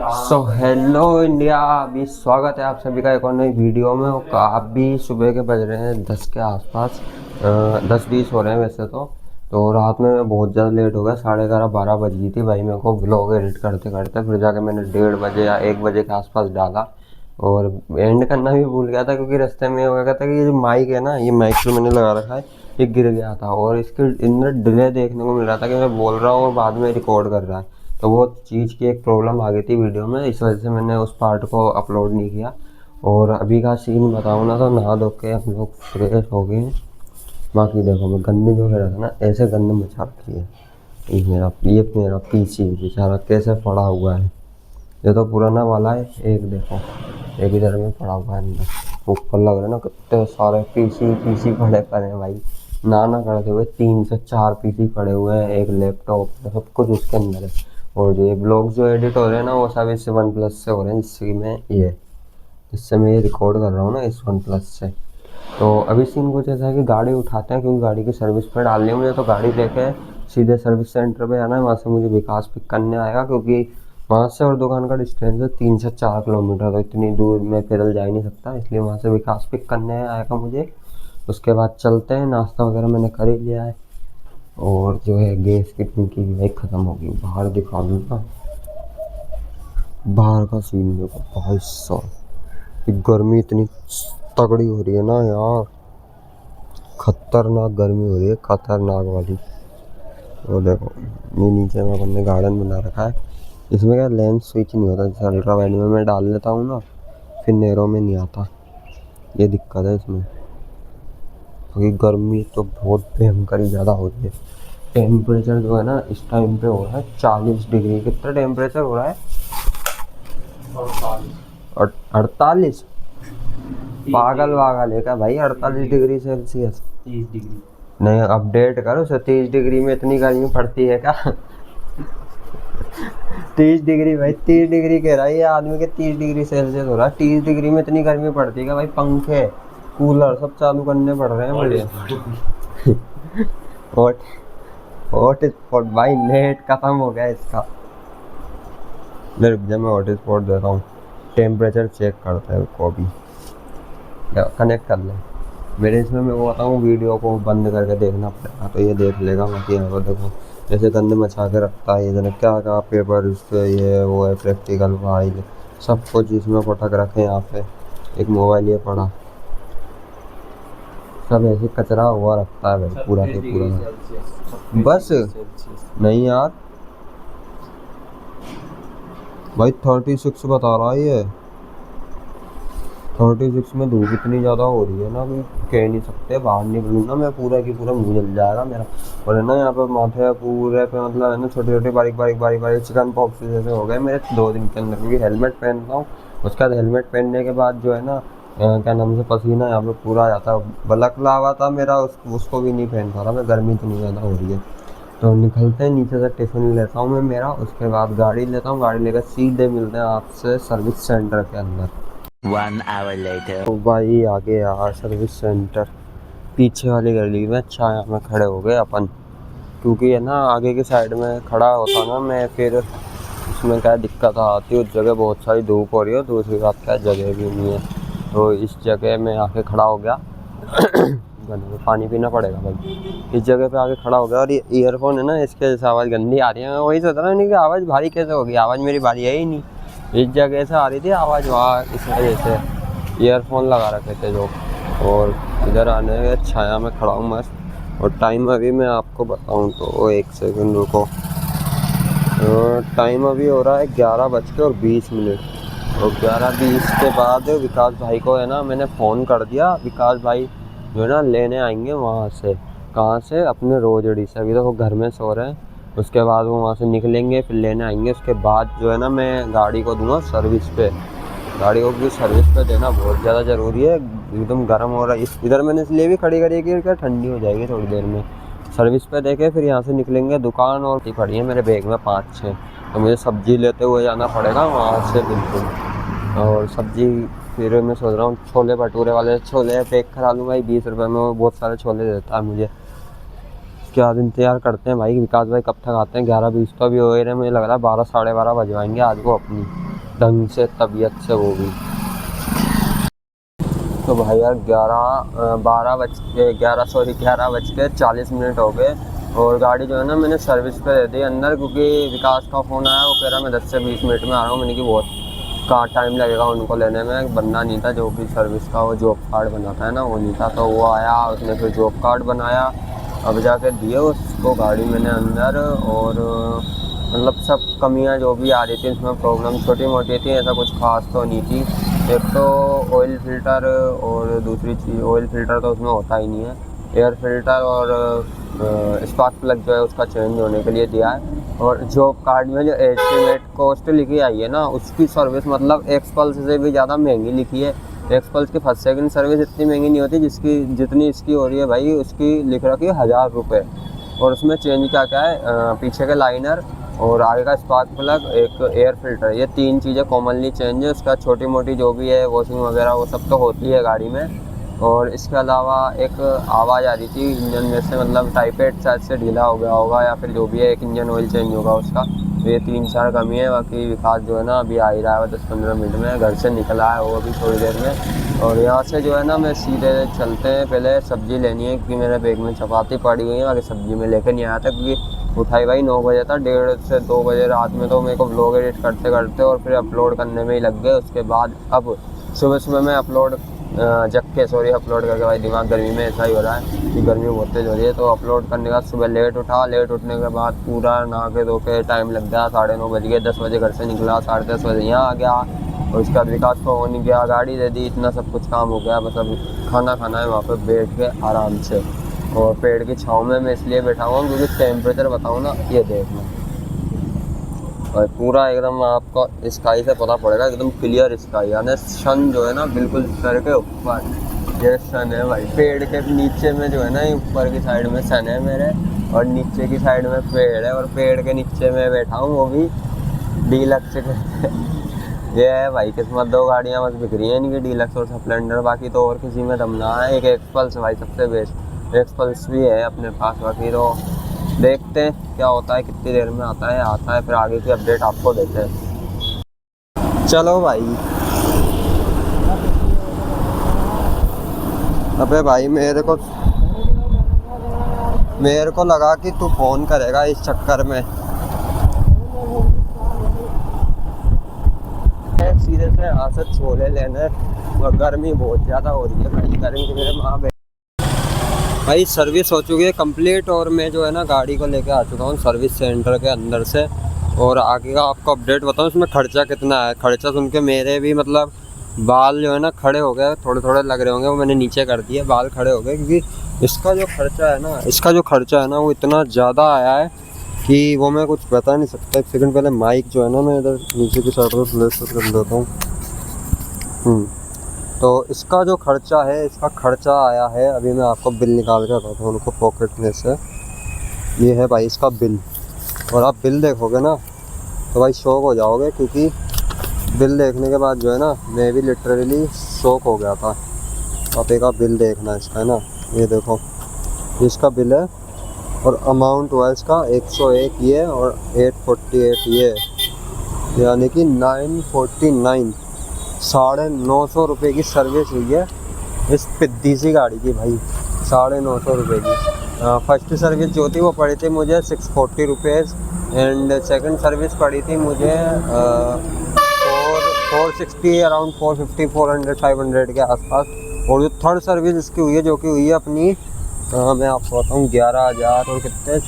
So hello India, अभी स्वागत है आप सभी का एक और नई वीडियो में। अभी सुबह के बज रहे हैं 10 के आसपास, 10-20 हो रहे हैं वैसे तो रात में मैं बहुत ज़्यादा लेट हो गया। 11:30-12 बज गई थी भाई मेरे को व्लॉग एडिट करते करते। फिर जाके मैंने 1:30 या 1 बजे के आसपास डाला और एंड करना भी भूल गया था, क्योंकि रास्ते में हो गया था कि ये जो माइक है ना, ये माइक जो मैंने लगा रखा है ये गिर गया था और इसके अंदर डिले देखने को मिल रहा था कि मैं बोल रहा हूँ और बाद में रिकॉर्ड कर रहा है। तो वो चीज़ की एक प्रॉब्लम आ गई थी वीडियो में, इस वजह से मैंने उस पार्ट को अपलोड नहीं किया। और अभी का सीन बताऊँ ना, तो नहा धो के हम लोग फ्रेश हो गए हैं। बाकी देखो मैं गंदे जो रहा था ना, ऐसे गंदे मचा रखी है। ये मेरा पीसी बेचारा कैसे पड़ा हुआ है। ये तो पुराना वाला है, एक देखो एक इधर में पड़ा हुआ है अंदर। ऊपर लग रहा है ना कितने सारे पीसी पड़े हैं भाई। ना करते हुए 3 से 4 पीसी पड़े हुए हैं, एक लैपटॉप, सब कुछ उसके अंदर है। और ये ब्लॉग जो एडिट हो रहे हैं ना, वो सब इस OnePlus से हो रहे हैं, जिससे मैं ये रिकॉर्ड कर रहा हूँ ना, इस OnePlus से। तो अभी सीन कुछ ऐसा है कि गाड़ी उठाते हैं, क्योंकि गाड़ी की सर्विस पे डालनी है मुझे। तो गाड़ी लेके सीधे सर्विस सेंटर पे आना है, वहाँ से मुझे विकास पिक करने आएगा, क्योंकि वहाँ से और दुकान का डिस्टेंस है 3 से 4 किलोमीटर। तो इतनी दूर मैं पैदल जा ही नहीं सकता, इसलिए वहाँ से विकास पिक करने आएगा मुझे। उसके बाद चलते हैं। नाश्ता वगैरह मैंने कर ही लिया है। और जो है गैस की टंकी भी भाई ख़त्म हो गई। बाहर दिखा दूँ ना, बाहर का सीन देखो भाई साहब। गर्मी इतनी तगड़ी हो रही है ना यार, खतरनाक गर्मी हो रही है, खतरनाक वाली। वो देखो ये नीचे में अपन ने गार्डन बना रखा है। इसमें क्या लेंस स्विच नहीं होता, जैसे अल्ट्रा वाइड में मैं डाल लेता हूँ ना, फिर नैरो में नहीं आता। ये दिक्कत है इसमें, क्योंकि गर्मी तो बहुत भयंकर ही ज़्यादा हो रही है। टेम्परेचर जो है ना इस टाइम पे हो रहा है 40 डिग्री। कितना टेम्परेचर हो रहा है? 48। पागल है क्या भाई? 48 डिग्री सेल्सियस? 30 डिग्री नहीं, अपडेट करो। 30 डिग्री में इतनी गर्मी पड़ती है क्या? 30 डिग्री भाई, 30 डिग्री कह रहा है ये आदमी के, 30 डिग्री सेल्सियस हो रहा है। 30 डिग्री में इतनी गर्मी पड़ती है क्या भाई? पंखे कूलर सब चालू करने पड़ रहे हैं मुझे। हॉट भाई, नेट खत्म हो गया इसका। रुक जा, मैं हॉटस्पॉट देता हूँ। टेम्परेचर चेक करते हैं उसको, अभी कनेक्ट कर ले मेरे इसमें। मैं वो बताऊँ, वीडियो को बंद करके देखना पड़ेगा तो ये देख लेगा। बाकी यहाँ पर देखो जैसे गंद मचा के रखता है, ये क्या क्या पेपर उससे, ये वो है प्रैक्टिकल फाइल, सब कुछ इसमें पटक रखे। यहाँ पे एक मोबाइल ये पड़ा, सब ऐसे कचरा हुआ रखता है भाई पूरा के पूरा। बस नहीं यार भाई, 36 बता रहा है ये। 36 में धूप इतनी ज़्यादा हो रही है ना कि कह नहीं सकते। बाहर निकलूँ ना मैं, पूरा की पूरा मुँह जल जाएगा मेरा। और है ना यहाँ पे माथे पूरे पे, मतलब है ना, छोटे छोटे बारीक बारीक चिकन पॉक्स जैसे हो गए मेरे 2 दिन के अंदर। क्योंकि हेलमेट पहनता हूँ, उसके बाद हेलमेट पहनने के बाद जो है ना, क्या नाम से, पसीना यहाँ पे पूरा आ जाता है। बलक लावा था मेरा, उसको भी नहीं पहन पा रहा मैं, गर्मी इतनी ज़्यादा हो रही है। तो निकलते हैं, नीचे से टिफ़िन लेता हूँ मैं मेरा, उसके बाद गाड़ी लेता हूँ। गाड़ी लेकर सीधे मिलते हैं आपसे सर्विस सेंटर के अंदर। 1 hour later। तो भाई आगे यार सर्विस सेंटर पीछे वाली गली में छाया में खड़े हो गए अपन, क्योंकि है ना आगे की साइड में खड़ा होता ना मैं, फिर उसमें क्या दिक्कत आती है। उस जगह बहुत सारी धूप हो रही है, दूसरी बात क्या जगह भी नहीं है। तो इस जगह में आके खड़ा हो गया। पानी पीना पड़ेगा भाई। इस जगह पे आके खड़ा हो गया, और ये ईयरफोन है ना, इसके जैसे आवाज़ गंदी आ रही है। मैं वही सोच रहा हूँ कि आवाज़ भारी कैसे होगी, आवाज़ मेरी भारी है ही नहीं। इस जगह से आ रही थी आवाज़, वहाँ इस वजह से ईयरफोन लगा रखे थे जो। और इधर आने के छाया में खड़ा हूँ मस्त। और टाइम अभी मैं आपको बताऊँ तो 1 सेकंड रुको। टाइम अभी हो रहा है 11:20। और 11:20 के बाद विकास भाई को है ना मैंने फ़ोन कर दिया। विकास भाई जो है ना लेने आएंगे वहाँ से, कहाँ से, अपने रोजड़ी से। अभी तो वो घर में सो रहे हैं, उसके बाद वो वहाँ से निकलेंगे, फिर लेने आएंगे। उसके बाद जो है ना मैं गाड़ी को दूंगा सर्विस पे। गाड़ी को भी सर्विस पे देना बहुत ज़्यादा ज़रूरी है, एकदम गर्म हो रहा है। इधर मैंने इसलिए भी खड़ी करी कि क्या ठंडी हो जाएगी थोड़ी देर में। सर्विस पे देके फिर यहाँ से निकलेंगे। दुकान और की पड़ी है मेरे बैग में 5-6, तो मुझे सब्ज़ी लेते हुए जाना पड़ेगा वहाँ से बिल्कुल। और सब्ज़ी फिर मैं सोच रहा हूँ छोले भटूरे वाले छोले पैक करा लूँ भाई, 20 रुपये में वो बहुत सारे छोले देता है मुझे। इसके बाद इंतज़ार करते हैं भाई विकास भाई कब तक आते हैं। 11:20 तो अभी हो ही रहे, मुझे लग रहा है 12 साढ़े 12 बजवाएंगे आज को अपनी। ढंग से, तबीयत से, वो भी। तो भाई यार 11 बज के 40 मिनट हो गए और गाड़ी जो है ना मैंने सर्विस पे दे दी अंदर, क्योंकि विकास का फ़ोन आया, वो कह रहा मैं 10 से 20 मिनट में आ रहा हूँ। मैंने कि बहुत का टाइम लगेगा उनको लेने में। बंदा नहीं था जो कि सर्विस का वो जॉब कार्ड बनाता है ना, वो नहीं था। तो वो आया, उसने फिर जॉब कार्ड बनाया, अब जाके दिए उसको गाड़ी मैंने अंदर। और मतलब सब कमियां जो भी आ रही थी इसमें, प्रॉब्लम छोटी मोटी थी, ऐसा कुछ खास तो नहीं थी। एक तो ऑयल फ़िल्टर, और दूसरी चीज़ ऑयल फ़िल्टर तो उसमें होता ही नहीं है, एयर फ़िल्टर और स्पार्क प्लग जो है उसका चेंज होने के लिए दिया है। और जॉब कार्ड में जो एस्टिमेट कॉस्ट लिखी आई है ना, उसकी सर्विस मतलब एक्सपल्स से भी ज़्यादा महंगी लिखी है। एक्सपल्स की फर्स्ट सेकंड सर्विस इतनी महंगी नहीं होती जिसकी जितनी इसकी हो रही है भाई। उसकी लिख रखी है 1000 रुपये। और उसमें चेंज क्या क्या है, पीछे के लाइनर और आगे का स्पार्क प्लग, एक एयर फिल्टर, ये 3 चीज़ें कॉमनली चेंज है। उसका छोटी मोटी जो भी है वॉशिंग वगैरह वो सब तो होती है गाड़ी में। और इसके अलावा एक आवाज़ आ रही थी इंजन में से, मतलब टाइपेट शायद से ढीला हो गया होगा या फिर जो भी है, एक इंजन ऑयल चेंज होगा उसका। तो ये 3-4 कमी है। बाकी विकास जो है ना अभी आ ही रहा है 10-15 मिनट में, घर से निकला है वो अभी थोड़ी देर में। और यहाँ से जो है ना मैं सीधे चलते हैं, पहले सब्ज़ी लेनी है क्योंकि मेरे बैग में चपाती पड़ी हुई है। बाकी सब्ज़ी में लेकर नहीं आया था क्योंकि उठाई भाई 9 बजे था, 1:30 से 2 बजे रात में। तो मेरे को व्लॉग एडिट करते करते और फिर अपलोड करने में ही लग गए। उसके बाद अब सुबह सुबह मैं अपलोड अपलोड करके, भाई दिमाग गर्मी में ऐसा ही हो रहा है कि गर्मी बहुत तेज़ हो रही है। तो अपलोड करने के बाद सुबह लेट उठा, लेट उठने के बाद पूरा नहा के धो के टाइम लग गया, 9:30 बज गए। 10 बजे घर से निकला, 10:30 बजे यहाँ आ गया। और उसके बाद विकास को हो नहीं गया, गाड़ी दे दी, इतना सब कुछ काम हो गया। बस अब खाना खाना है वहाँ पर बैठ के आराम से। और पेड़ की छाँव में मैं इसलिए बैठा हुआ हूँ क्योंकि टेम्परेचर बताऊँ ना, ये देखना, और पूरा एकदम आपको स्काई से पता पड़ेगा, एकदम क्लियर स्काई, यानी सन जो है ना बिल्कुल सर के ऊपर, ये सन है भाई। पेड़ के नीचे में जो है ना, ऊपर की साइड में सन है मेरे, और नीचे की साइड में पेड़ है। और पेड़ के नीचे में बैठा हूँ, वो भी डीलक्स के ये है भाई किस्मत। 2 गाड़ियाँ बस बिक रही हैं इनकी, डीलक्स और स्प्लेंडर। बाकी तो और किसी में दम ना है। एक एक्सपल्स भाई सबसे बेस्ट, एक्सपल्स भी है अपने पास। बाकी तो देखते हैं क्या होता है, कितनी देर में आता है फिर आगे की अपडेट आपको देते हैं। चलो भाई। अबे भाई मेरे को लगा कि तू फ़ोन करेगा इस चक्कर में। सीधे से यहाँ से छोले लेने, और गर्मी बहुत ज़्यादा हो रही है भाई। गर्मी की मेरे माँ भाई सर्विस हो चुकी है कंप्लीट, और मैं जो है ना गाड़ी को लेके आ चुका हूँ सर्विस सेंटर के अंदर से। और आगे का आपको अपडेट बताऊँ, इसमें खर्चा कितना है। खर्चा सुन के मेरे भी मतलब बाल जो है ना खड़े हो गए, थोड़े थोड़े लग रहे होंगे, वो मैंने नीचे कर दिए, बाल खड़े हो गए। क्योंकि इसका जो खर्चा है ना वो इतना ज़्यादा आया है कि वो मैं कुछ बता नहीं सकता। एक सेकंड पहले माइक जो है ना मैं इधर नीचे की साइड पर प्लेस कर देता हूँ। तो इसका जो खर्चा है, इसका खर्चा आया है, अभी मैं आपको बिल निकाल के बताता हूँ उनको पॉकेट में से। ये है भाई इसका बिल, और आप बिल देखोगे ना तो भाई शॉक हो जाओगे, क्योंकि बिल देखने के बाद जो है ना मैं भी लिटरली शॉक हो गया था। आप एक बिल देखना इसका है ना, ये देखो इसका बिल है, और अमाउंट हुआ इसका 101 ये, और 848 ये, यानी कि 949, 950 रुपये की सर्विस हुई है इस पिद्दी सी गाड़ी की भाई। 950 रुपये की। फर्स्ट सर्विस जो थी वो पड़ी थी मुझे 640 रुपीज़, एंड सेकंड सर्विस पड़ी थी मुझे 460, अराउंड 450, 400, 500 के आसपास। और जो थर्ड सर्विस इसकी हुई है, जो कि हुई है अपनी मैं आपको बताऊँ 11,000 और कितने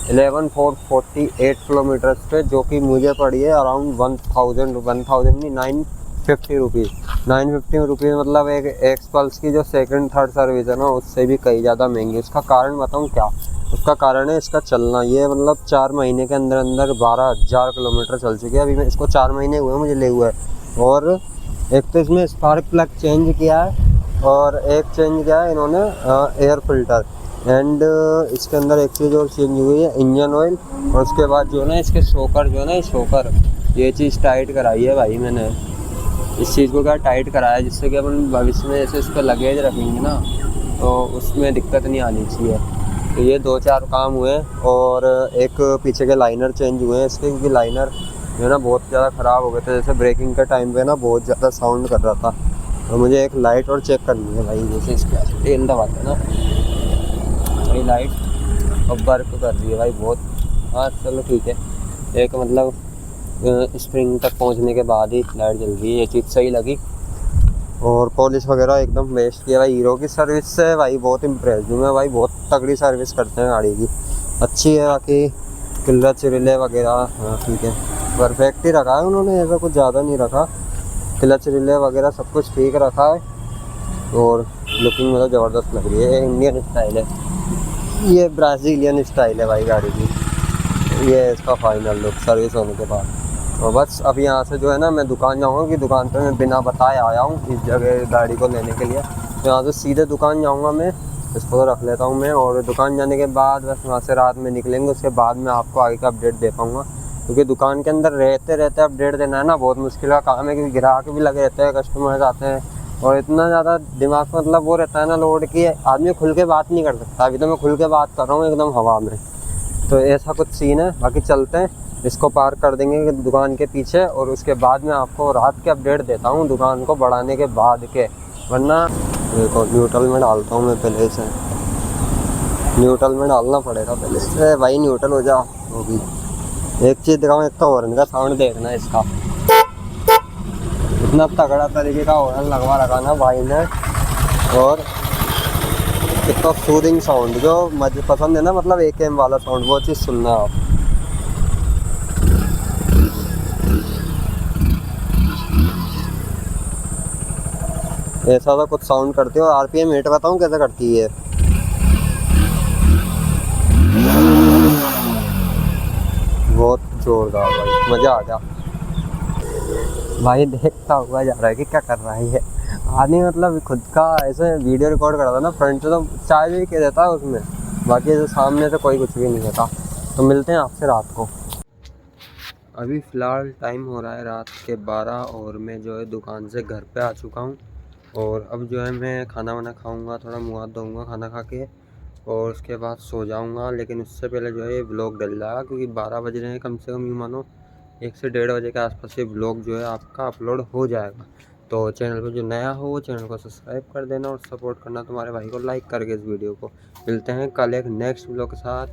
11,448 किलोमीटर्स पे, जो कि मुझे पड़ी है अराउंड 1000 नहीं 950 रुपीज़। 950 रुपीज़ मतलब एक एक्सपल्स की जो सेकंड थर्ड सर्विस है ना उससे भी कई ज़्यादा महंगी। उसका कारण बताऊँ क्या? उसका कारण है इसका चलना। ये मतलब 4 महीने के अंदर अंदर 12,000 किलोमीटर चल चुकी है। अभी मैं इसको 4 महीने हुए मुझे ले हुए। और एक तो इसमें स्पार्क प्लग चेंज किया है, और एक चेंज किया है इन्होंने एयर फिल्टर, एंड इसके अंदर एक चीज़ और चेंज हुई है इंजन ऑयल। और उसके बाद जो है ना इसके शॉकर जो है ना, शॉकर ये चीज़ टाइट कराई है भाई मैंने। इस चीज़ को क्या टाइट कराया जिससे कि अपन भविष्य में ऐसे इस पर लगेज रखेंगे ना तो उसमें दिक्कत नहीं आनी चाहिए। तो ये 2-4 काम हुए, और एक पीछे के लाइनर चेंज हुए हैं इसके, क्योंकि लाइनर जो ना बहुत ज़्यादा ख़राब हो गए थे। जैसे ब्रेकिंग के टाइम पे ना बहुत ज़्यादा साउंड कर रहा था। और मुझे एक लाइट और चेक करनी है भाई। जैसे इसका तेल दबाते हैं ना, भाई लाइट अब वर्क कर रही है भाई बहुत। हाँ चलो ठीक है, एक मतलब स्प्रिंग तक पहुंचने के बाद ही लाइट जल रही है, ये चीज़ सही लगी। और पॉलिश वगैरह एकदम बेस्ट किया भाई। हीरो की सर्विस से भाई बहुत इम्प्रेस हूँ मैं भाई, बहुत तगड़ी सर्विस करते हैं गाड़ी की, अच्छी है। बाकी क्लच रिले वगैरह हाँ ठीक है, परफेक्ट ही रखा है उन्होंने, ऐसा कुछ ज़्यादा नहीं रखा। क्लच रिले वगैरह सब कुछ ठीक रखा है। और लुकिंग मतलब ज़बरदस्त लग रही है, इंडियन स्टाइल है, ये ब्राज़ीलियन स्टाइल है भाई गाड़ी की। ये इसका फाइनल लुक सर्विस होने के बाद। और बस अब यहाँ से जो है ना मैं दुकान जाऊँगा, कि दुकान पे मैं बिना बताए आया हूँ इस जगह गाड़ी को लेने के लिए। तो यहाँ से सीधे दुकान जाऊँगा मैं, इसको तो रख लेता हूँ मैं। और दुकान जाने के बाद बस वहाँ से रात में निकलेंगे, उसके बाद मैं आपको आगे का अपडेट दे पाऊँगा। क्योंकि दुकान के अंदर रहते रहते अपडेट देना है ना बहुत मुश्किल का काम है, क्योंकि ग्राहक भी लगे रहते हैं, कस्टमर्स आते हैं। और इतना ज़्यादा दिमाग मतलब वो रहता है ना लोड की, आदमी खुल के बात नहीं कर सकता। अभी तो मैं खुल के बात कर रहा हूँ एकदम हवा में। तो ऐसा कुछ सीन है। बाकी चलते हैं, इसको पार्क कर देंगे दुकान के पीछे, और उसके बाद मैं आपको रात के अपडेट देता हूँ दुकान को बढ़ाने के बाद के। वरना देखो न्यूट्रल में डालता हूँ मैं पहले से, न्यूट्रल में डालना पड़ेगा पहले से भाई। न्यूट्रल हो जा। वो भी एक चीज़ दिखाऊँ, एक तो हॉर्न का साउंड देखना इसका, इतना तगड़ा तरीके का हॉर्न लगवा रखा ना भाई ने। और इतना सूदिंग साउंड जो मुझे पसंद है ना, मतलब AKM वाला साउंड, वो चीज़ सुनना आप। ऐसा तो कुछ साउंड करती है। और RPM हिट बताऊँ कैसे करती है, बहुत जोरदार भाई, मज़ा आ गया भाई। देखता हुआ जा रहा है कि क्या कर रहा है ये आदमी, मतलब खुद का ऐसे वीडियो रिकॉर्ड करता ना फ्रंट से, तो चाय भी कह देता है उसमें, बाकी ऐसे सामने से कोई कुछ भी नहीं कहता। तो मिलते हैं आपसे रात को। अभी फ़िलहाल टाइम हो रहा है रात के 12, और मैं जो है दुकान से घर पे आ चुका हूँ। और अब जो है मैं खाना वाना खाऊंगा, थोड़ा मुँह हाथ धोऊंगा खाना खा के, और उसके बाद सो जाऊंगा। लेकिन उससे पहले जो है ये ब्लॉग डल जाएगा, क्योंकि 12 बज रहे हैं, कम से कम यूँ मानो 1 से 1:30 बजे के आसपास ये ब्लॉग जो है आपका अपलोड हो जाएगा। तो चैनल पर जो नया हो वो चैनल को सब्सक्राइब कर देना, और सपोर्ट करना तुम्हारे भाई को लाइक करके इस वीडियो को। मिलते हैं कल एक नेक्स्ट ब्लॉग के साथ।